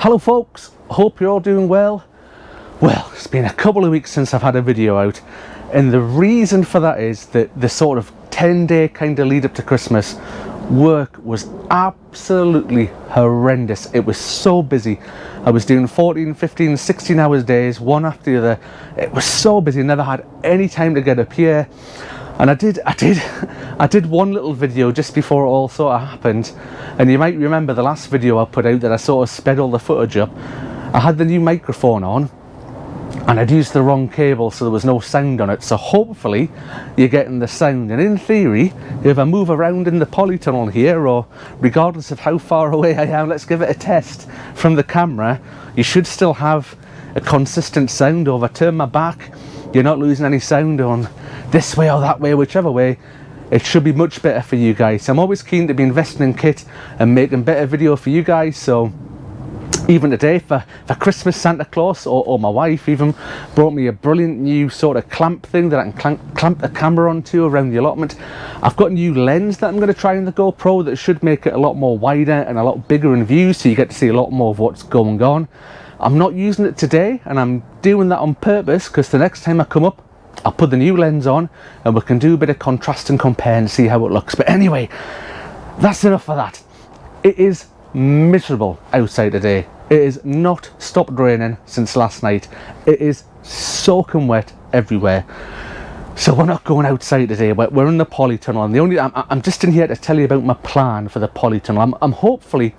Hello folks, hope you're all doing well. Well, it's been a couple of weeks since I've had a video out, and the reason for that is that the sort of 10-day kind of lead up to Christmas, work was absolutely horrendous. It was so busy. I was doing 14, 15, 16 hours days, one after the other. It was so busy, never had any time to get up here. And I did one little video just before it all sort of happened, and you might remember the last video I put out that I sort of sped all the footage up. I had the new microphone on and I'd used the wrong cable, so there was no sound on it. So hopefully you're getting the sound, and in theory, if I move around in the polytunnel here, or regardless of how far away I am, let's give it a test from the camera, you should still have a consistent sound. Over turn my back, you're not losing any sound on this way or that way, whichever way. It should be much better for you guys. I'm always keen to be investing in kit and making better video for you guys. So even today for Christmas, Santa Claus or my wife even brought me a brilliant new sort of clamp thing that I can clamp the camera onto around the allotment. I've got a new lens that I'm going to try in the GoPro that should make it a lot more wider and a lot bigger in view, so you get to see a lot more of what's going on. I'm not using it today, and I'm doing that on purpose because the next time I come up, I'll put the new lens on and we can do a bit of contrast and compare and see how it looks. But anyway, that's enough for that. It is miserable outside today. It is not stopped raining since last night. It is soaking wet everywhere. So we're not going outside today. We're in the polytunnel, and I'm just in here to tell you about my plan for the polytunnel. I'm hopefully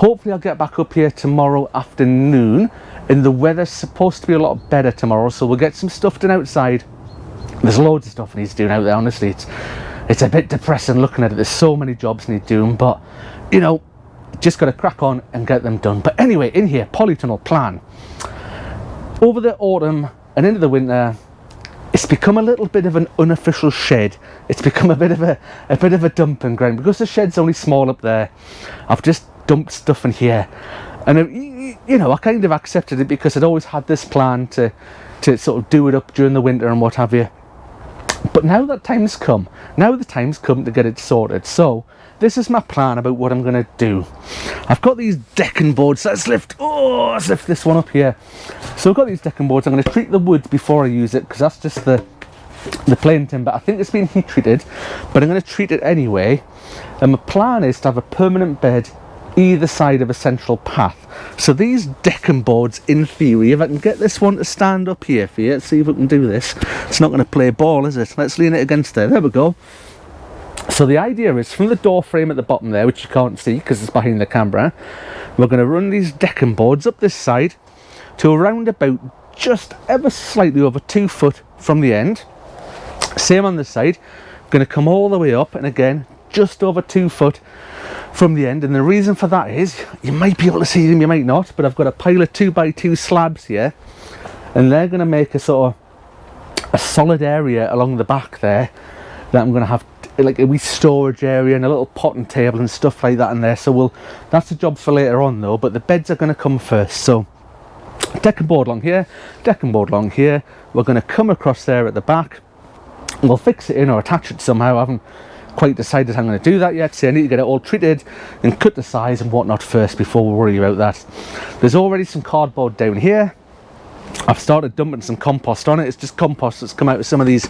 I'll get back up here tomorrow afternoon, and the weather's supposed to be a lot better tomorrow, so we'll get some stuff done outside. There's loads of stuff needs doing out there. Honestly, it's a bit depressing looking at it. There's so many jobs need doing, but you know, just got to crack on and get them done. But anyway, in here, polytunnel plan. Over the autumn and into the winter, it's become a little bit of an unofficial shed. It's become a bit of a dumping ground because the shed's only small up there. I've just dumped stuff in here, and you know, I kind of accepted it because I'd always had this plan to sort of do it up during the winter and what have you. But now that time's come. Now the time's come to get it sorted. So this is my plan about what I'm going to do. I've got these decking boards. Let's lift this one up here. So I've got these decking boards. I'm going to treat the wood before I use it because that's just the plain timber. I think it's been heat treated, but I'm going to treat it anyway. And my plan is to have a permanent bed either side of a central path. So these decking boards, in theory, if I can get this one to stand up here for you, let's see if we can do this. It's not going to play ball, is it? Let's lean it against there. There we go. So the idea is, from the door frame at the bottom there, which you can't see because it's behind the camera, we're going to run these decking boards up this side to around about just ever slightly over 2 foot from the end. Same on this side. Going to come all the way up, and again just over 2 foot from the end. And the reason for that is, you might be able to see them, you might not, but I've got a pile of 2x2 slabs here, and they're going to make a sort of a solid area along the back there that I'm going to have like a wee storage area and a little potting table and stuff like that in there. So that's a job for later on though, but the beds are going to come first. So decking board along here, decking board along here. We're going to come across there at the back. We'll fix it in or attach it somehow. I haven't quite decided how I'm going to do that yet, so I need to get it all treated and cut the size and whatnot first before we worry about that. There's already some cardboard down here. I've started dumping some compost on it. It's just compost that's come out of some of these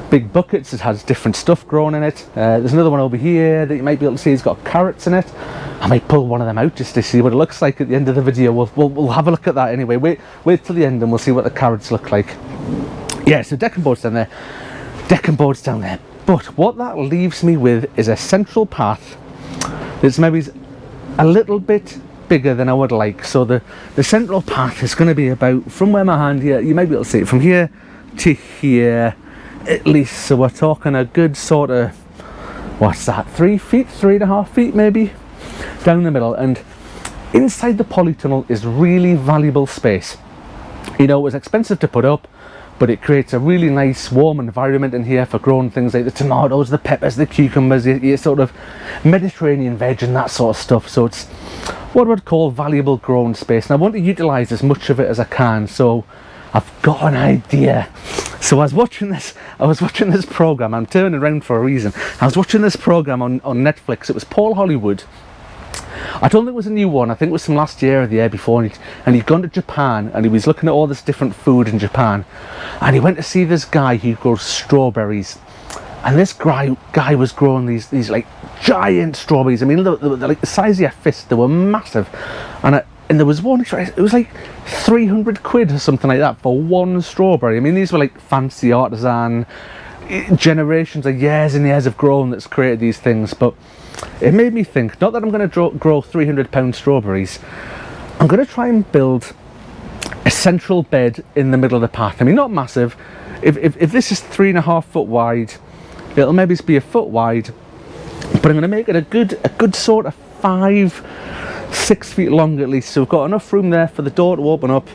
big buckets. It has different stuff growing in it. There's another one over here that you might be able to see. It's got carrots in it. I might pull one of them out just to see what it looks like at the end of the video. We'll have a look at that anyway. Wait till the end and we'll see what the carrots look like. Yeah, so decking boards down there, decking boards down there. But what that leaves me with is a central path that's maybe a little bit bigger than I would like. So the central path is going to be about, from where my hand here, you might be able to see it, from here to here at least. So we're talking a good sort of, what's that, 3 feet, 3.5 feet maybe, down the middle. And inside the polytunnel is really valuable space. You know, it was expensive to put up, but it creates a really nice warm environment in here for growing things like the tomatoes, the peppers, the cucumbers, your sort of Mediterranean veg and that sort of stuff. So it's what I would call valuable growing space, and I want to utilise as much of it as I can. So I've got an idea. So I was watching this program. I'm turning around for a reason. I was watching this program on Netflix. It was Paul Hollywood I don't think it was a new one, I think it was from last year or the year before, and he'd gone to Japan and he was looking at all this different food in Japan, and he went to see this guy who grows strawberries, and this guy was growing these like giant strawberries. I mean, they're like the size of your fist, they were massive, and there was one, it was like 300 quid or something like that for one strawberry. I mean, these were like fancy artisan, generations of years and years of growing that's created these things. But it made me think, not that I'm going to grow 300-pound strawberries, I'm going to try and build a central bed in the middle of the path. I mean, not massive. If this is 3.5 foot wide, it'll maybe be a foot wide, but I'm going to make it a good sort of 5-6 feet long at least, so we've got enough room there for the door to open up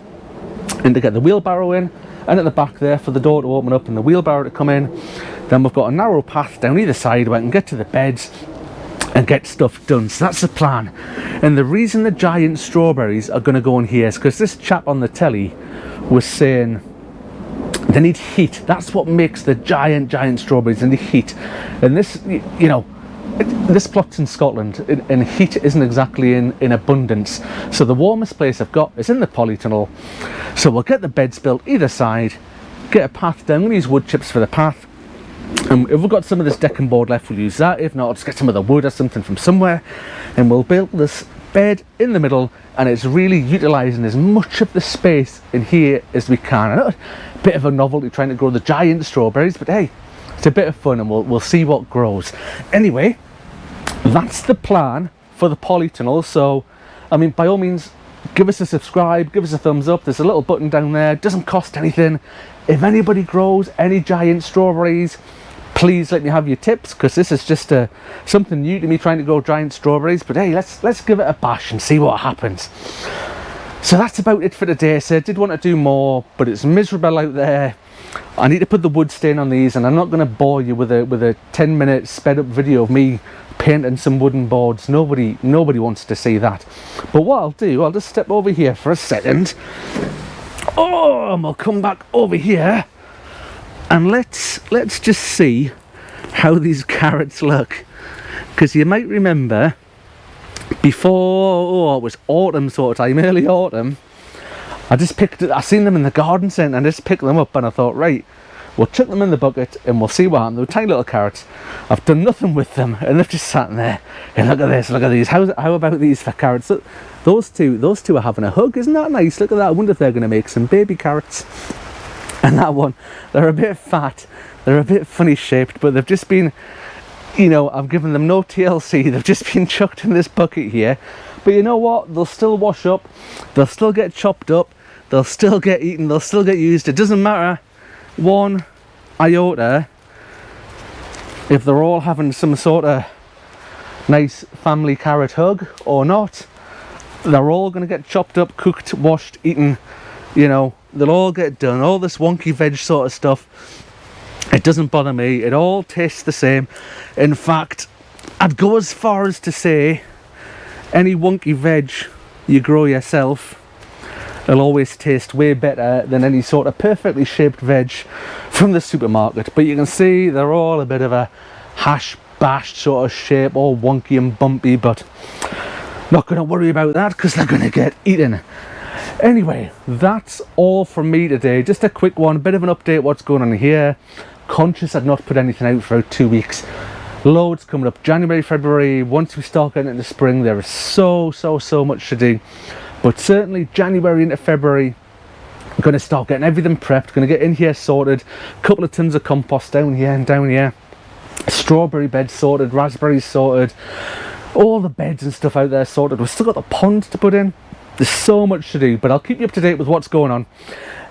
and to get the wheelbarrow in, and at the back there for the door to open up and the wheelbarrow to come in. Then we've got a narrow path down either side where I can get to the beds and get stuff done. So that's the plan. And the reason the giant strawberries are going to go in here is because this chap on the telly was saying they need heat. That's what makes the giant strawberries, and the heat. And this, you know, this plot's in Scotland, and heat isn't exactly in abundance. So the warmest place I've got is in the PolyTunnel. So we'll get the beds built either side, get a path down. I'm going to use wood chips for the path. And if we've got some of this decking board left, we'll use that. If not, I'll just get some of the wood or something from somewhere, and we'll build this bed in the middle, and it's really utilising as much of the space in here as we can. I know, a bit of a novelty trying to grow the giant strawberries, but hey, it's a bit of fun, and we'll see what grows. Anyway, that's the plan for the PolyTunnel. So, I mean, by all means, give us a subscribe, give us a thumbs up. There's a little button down there, it doesn't cost anything. If anybody grows any giant strawberries, please let me have your tips, because this is just something new to me, trying to grow giant strawberries. But hey, let's give it a bash and see what happens. So that's about it for today. So I did want to do more, but it's miserable out there. I need to put the wood stain on these, and I'm not going to bore you with a 10-minute sped up video of me painting some wooden boards. Nobody wants to see that. But what I'll do, I'll just step over here for a second. Oh, and we'll come back over here, and let's just see how these carrots look. Because you might remember before, it was autumn sort of time, early autumn, I seen them in the garden centre, and I just picked them up, and I thought, right, we'll chuck them in the bucket and we'll see what happens. They were tiny little carrots. I've done nothing with them, and they've just sat in there. And look at this, look at these. How about these for carrots? Look, those two are having a hug. Isn't that nice? Look at that. I wonder if they're going to make some baby carrots. And that one, they're a bit fat. They're a bit funny shaped, but they've just been, you know, I've given them no TLC. They've just been chucked in this bucket here. But you know what? They'll still wash up. They'll still get chopped up. They'll still get eaten. They'll still get used. It doesn't matter one iota if they're all having some sort of nice family carrot hug or not. They're all going to get chopped up, cooked, washed, eaten. You know, they'll all get done. All this wonky veg sort of stuff, it doesn't bother me. It all tastes the same. In fact, I'd go as far as to say any wonky veg you grow yourself, it'll always taste way better than any sort of perfectly shaped veg from the supermarket. But you can see they're all a bit of a hash bashed sort of shape, all wonky and bumpy, but not going to worry about that because they're going to get eaten. Anyway, that's all from me today. Just a quick one, a bit of an update what's going on here. Conscious I'd not put anything out for about 2 weeks. Loads coming up, January, February. Once we start getting into spring, there is so much to do. But certainly January into February, I'm going to start getting everything prepped, going to get in here sorted, a couple of tons of compost down here and down here, strawberry beds sorted, raspberries sorted, all the beds and stuff out there sorted. We've still got the pond to put in. There's so much to do, but I'll keep you up to date with what's going on.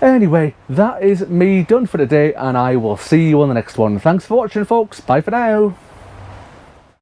Anyway, that is me done for today, and I will see you on the next one. Thanks for watching, folks. Bye for now.